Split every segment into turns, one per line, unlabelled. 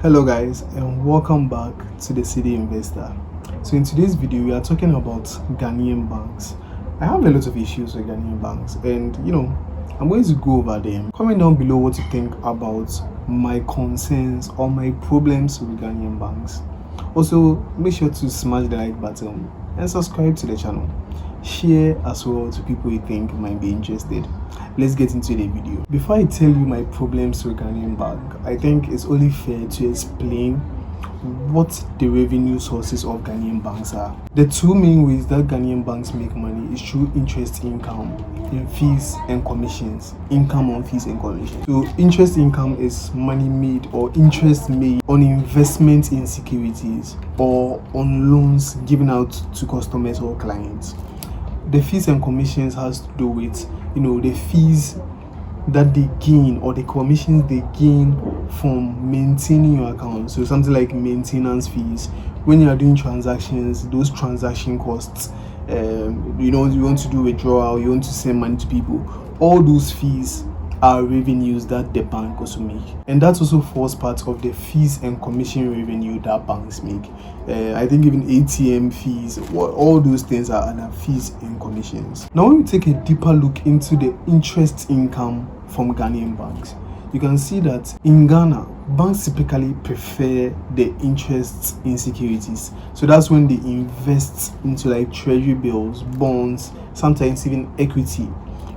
Hello guys, and welcome back to the Cedi Investor. So in today's video we are talking about Ghanaian banks. I have a lot of issues with Ghanaian banks, and I'm going to go over them. Comment down below what you think about my concerns or my problems with Ghanaian banks. Also, make sure to smash the like button and subscribe to the channel. Share as well to people you think might be interested. Let's get into the video. Before I tell you my problems with Ghanaian bank, I think it's only fair to explain what the revenue sources of Ghanaian banks are. The two main ways that Ghanaian banks make money is through interest income in fees and commissions. Income on fees and commissions. So interest income is money made or interest made on investment in securities or on loans given out to customers or clients. The fees and commissions has to do with the fees that they gain or the commissions they gain from maintaining your account. So something like maintenance fees when you are doing transactions, those transaction costs. You want to do withdrawal, you want to send money to people. All those fees are revenues that the bank also make, and that also forms part of the fees and commission revenue that banks make. I think even ATM fees, all those things are under fees and commissions. Now when we take a deeper look into the interest income from Ghanaian banks, you can see that in Ghana, banks typically prefer the interest in securities. So that's when they invest into like treasury bills, bonds, sometimes even equity,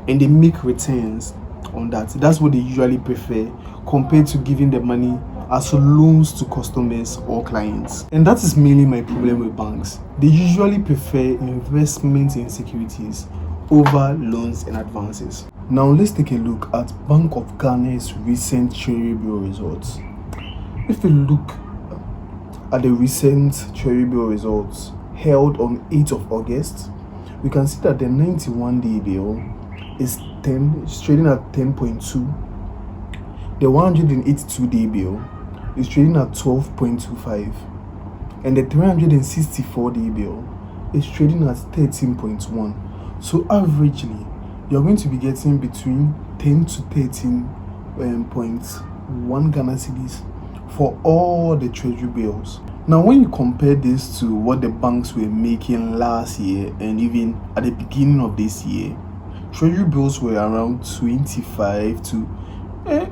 and they make returns on that. That's what they usually prefer compared to giving the money as loans to customers or clients. And that is mainly my problem with banks. They usually prefer investment in securities over loans and advances. Now let's take a look at Bank of Ghana's recent Treasury bill results. If we look at the recent Treasury bill results held on 8th of August, we can see that the 91-day bill is trading at 10.2. The 182-day bill is trading at 12.25, and the 364-day bill is trading at 13.1. So averagely, you're going to be getting between 10 to 13.1 Ghana cedis for all the treasury bills. Now, when you compare this to what the banks were making last year and even at the beginning of this year, treasury bills were around 25 to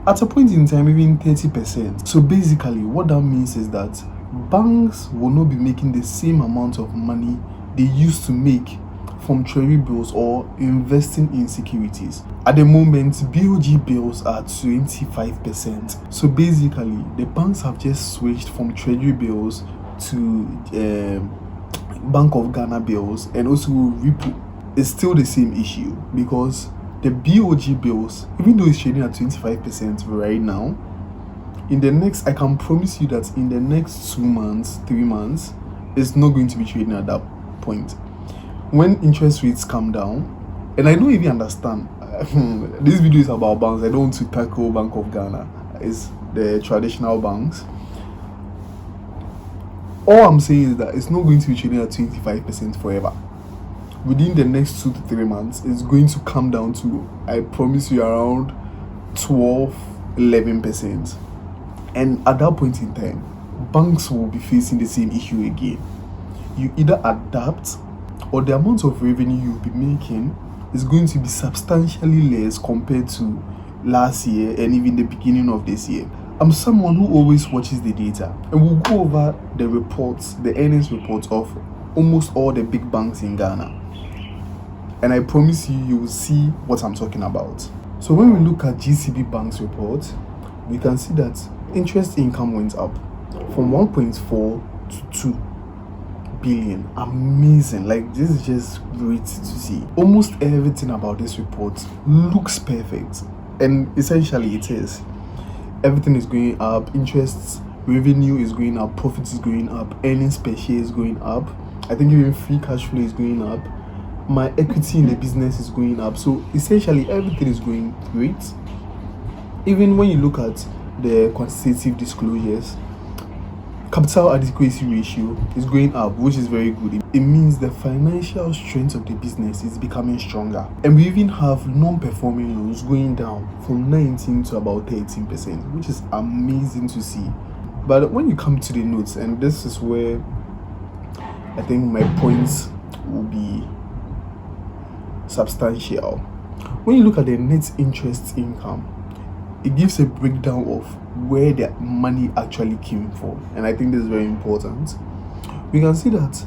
at a point in time even 30%. So basically what that means is that banks will not be making the same amount of money they used to make from treasury bills or investing in securities. At the moment, BOG bills are 25%. So basically the banks have just switched from treasury bills to Bank of Ghana bills, and also repo. It's still the same issue because the BOG bills, even though it's trading at 25% right now, I can promise you that in the next 2 months, 3 months, it's not going to be trading at that point. When interest rates come down, and I don't even understand, this video is about banks. I don't want to tackle Bank of Ghana. It's the traditional banks. All I'm saying is that it's not going to be trading at 25% forever. Within the next 2 to 3 months, it's going to come down to, I promise you, around 12-11%. And at that point in time, banks will be facing the same issue again. You either adapt, or the amount of revenue you'll be making is going to be substantially less compared to last year and even the beginning of this year. I'm someone who always watches the data, and we'll go over the reports, the earnings reports of almost all the big banks in Ghana. And I promise you will see what I'm talking about. So when we look at GCB Bank's report, we can see that interest income went up from 1.4 to 2 billion. Amazing. Like, this is just great to see. Almost everything about this report looks perfect, and essentially it is. Everything is going up. Interest revenue is going up, profit is going up, earnings per share is going up. I think even free cash flow is going up. My equity in the business is going up. So essentially everything is going great. Even when you look at the quantitative disclosures, capital adequacy ratio is going up, which is very good. It means the financial strength of the business is becoming stronger. And we even have non-performing loans going down from 19 to about 13%, which is amazing to see. But when you come to the notes, and this is where I think my points will be substantial. When you look at the net interest income, it gives a breakdown of where the money actually came from, and I think this is very important. We can see that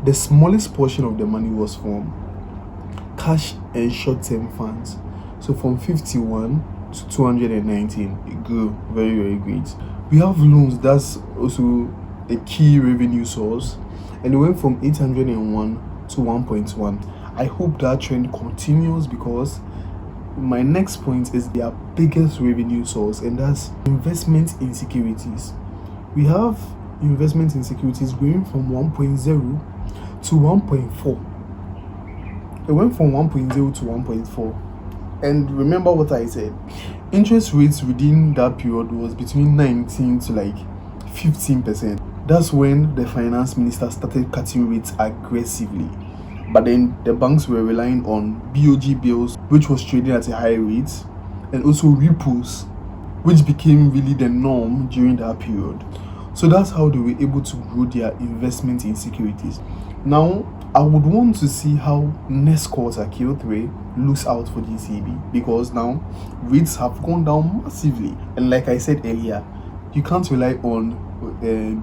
the smallest portion of the money was from cash and short-term funds. So from 51 to 219, it grew very, very great. We have loans, that's also a key revenue source, and it went from 801 to 1.1. I hope that trend continues, because my next point is their biggest revenue source, and that's investment in securities. We have investment in securities going from 1.0 to 1.4. It went from 1.0 to 1.4. And remember what I said, interest rates within that period was between 19 to like 15%. That's when the finance minister started cutting rates aggressively. But then the banks were relying on BOG bills, which was trading at a high rate, and also repos, which became really the norm during that period. So that's how they were able to grow their investment in securities. Now, I would want to see how next quarter, Q3, looks out for GCB, because now rates have gone down massively. And like I said earlier, you can't rely on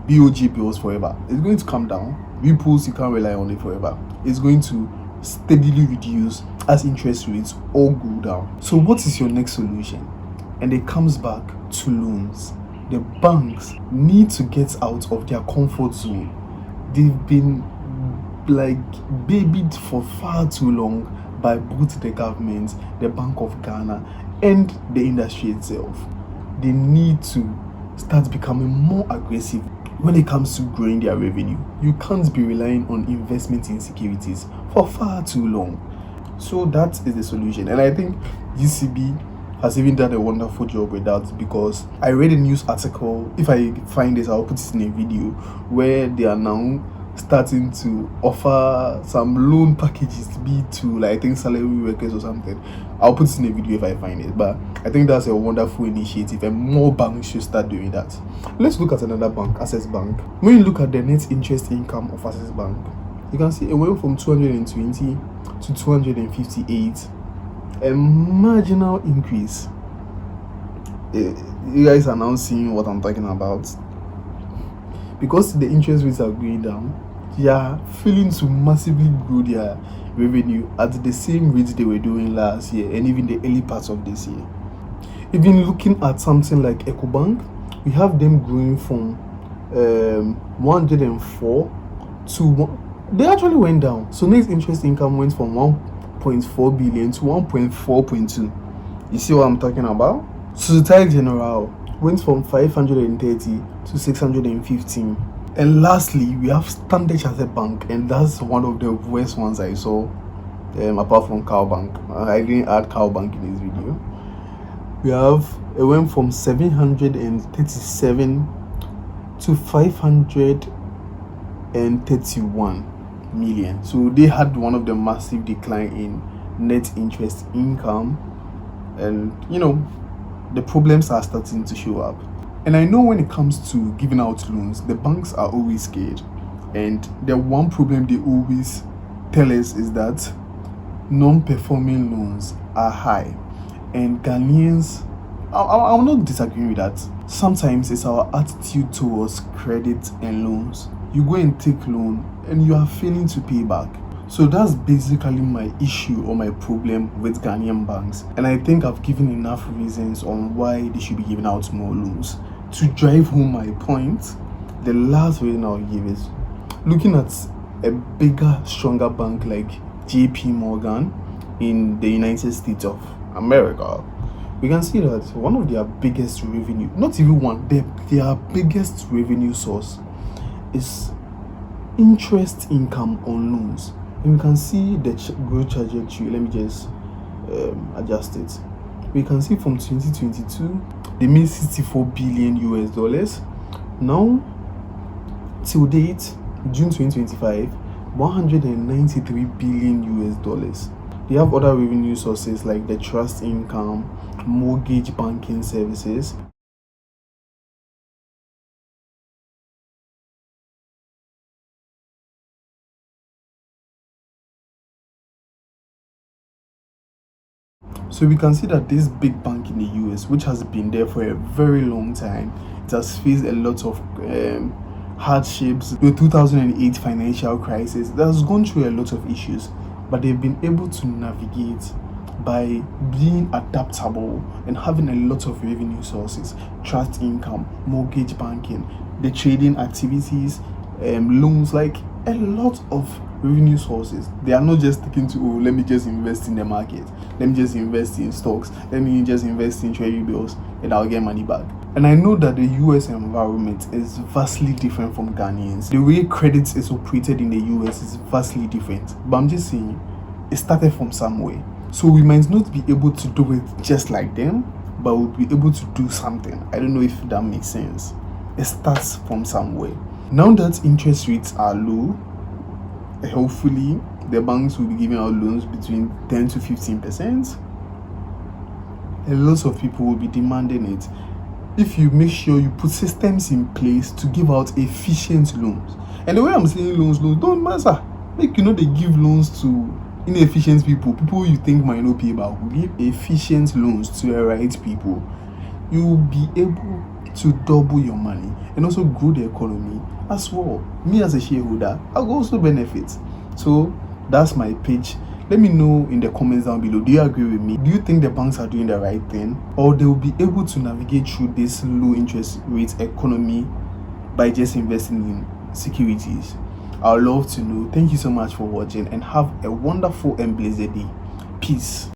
BOG bills forever. It's going to come down. Repos, you can't rely on it forever. It's going to steadily reduce as interest rates all go down. So what is your next solution? And it comes back to loans. The banks need to get out of their comfort zone. They've been like babied for far too long by both the government, the Bank of Ghana, and the industry itself. They need to start becoming more aggressive when it comes to growing their revenue. You can't be relying on investment in securities for far too long. So that is the solution, and I think GCB has even done a wonderful job with that, because I read a news article, if I find this I'll put it in a video, where they are now starting to offer some loan packages to be to, like, I think salary workers or something. I'll put it in a video if I find it, but I think that's a wonderful initiative, and more banks should start doing that. Let's look at another bank, Access Bank. When you look at the net interest income of Access Bank, you can see it went from 220 to 258, a marginal increase. You guys are now seeing what I'm talking about. Because the interest rates are going down, they are failing to massively grow their revenue at the same rate they were doing last year, and even the early parts of this year. Even looking at something like EcoBank, we have them growing from 104 to 1. They actually went down. So net interest income went from 1.4 billion to 1.4.2. You see what I'm talking about? Societe Generale went from 530 to 615. And lastly, we have Standard Chartered Bank, and that's one of the worst ones I saw, apart from Cowbank. I didn't add Cowbank in this video. It went from 737 to 531 million. So they had one of the massive decline in net interest income, and the problems are starting to show up. And I know when it comes to giving out loans, the banks are always scared, and the one problem they always tell us is that non-performing loans are high. And Ghanaians, I will not disagree with that. Sometimes it's our attitude towards credit and loans. You go and take loan and you are failing to pay back. So that's basically my issue or my problem with Ghanaian banks. And I think I've given enough reasons on why they should be giving out more loans. To drive home my point, the last reason I'll give is looking at a bigger, stronger bank like JP Morgan in the United States of America. We can see that one of their biggest revenue, not even one, their biggest revenue source is interest income on loans. And we can see the growth trajectory. Let me just adjust it. We can see from 2022 they made $64 billion. Now till date, June 2025, $193 billion. They have other revenue sources like the trust income, mortgage banking services, So we can see that this big bank in the US, which has been there for a very long time, it has faced a lot of hardships. The 2008 financial crisis, it has gone through a lot of issues, but they've been able to navigate by being adaptable and having a lot of revenue sources, trust income, mortgage banking, the trading activities, loans, like a lot of revenue sources. They are not just sticking to, oh, let me just invest in the market, let me just invest in stocks, let me just invest in treasury bills and I'll get money back. And I know that the US environment is vastly different from Ghanaians. The way credit is operated in the US is vastly different. But I'm just saying, it started from somewhere. So we might not be able to do it just like them, but we'll be able to do something. I don't know if that makes sense. It starts from somewhere. Now that interest rates are low, hopefully the banks will be giving out loans between 10 to 15%. A lot of people will be demanding it. If you make sure you put systems in place to give out efficient loans. And the way I'm saying loans don't matter. Like, they give loans to inefficient people you think might not pay back. Will give efficient loans to the right people. You will be able to double your money and also grow the economy as well. Me as a shareholder, I'll also benefit. So that's my pitch. Let me know in the comments down below. Do you agree with me? Do you think the banks are doing the right thing, or they will be able to navigate through this low interest rate economy by just investing in securities? I would love to know. Thank you so much for watching and have a wonderful and blessed day. Peace.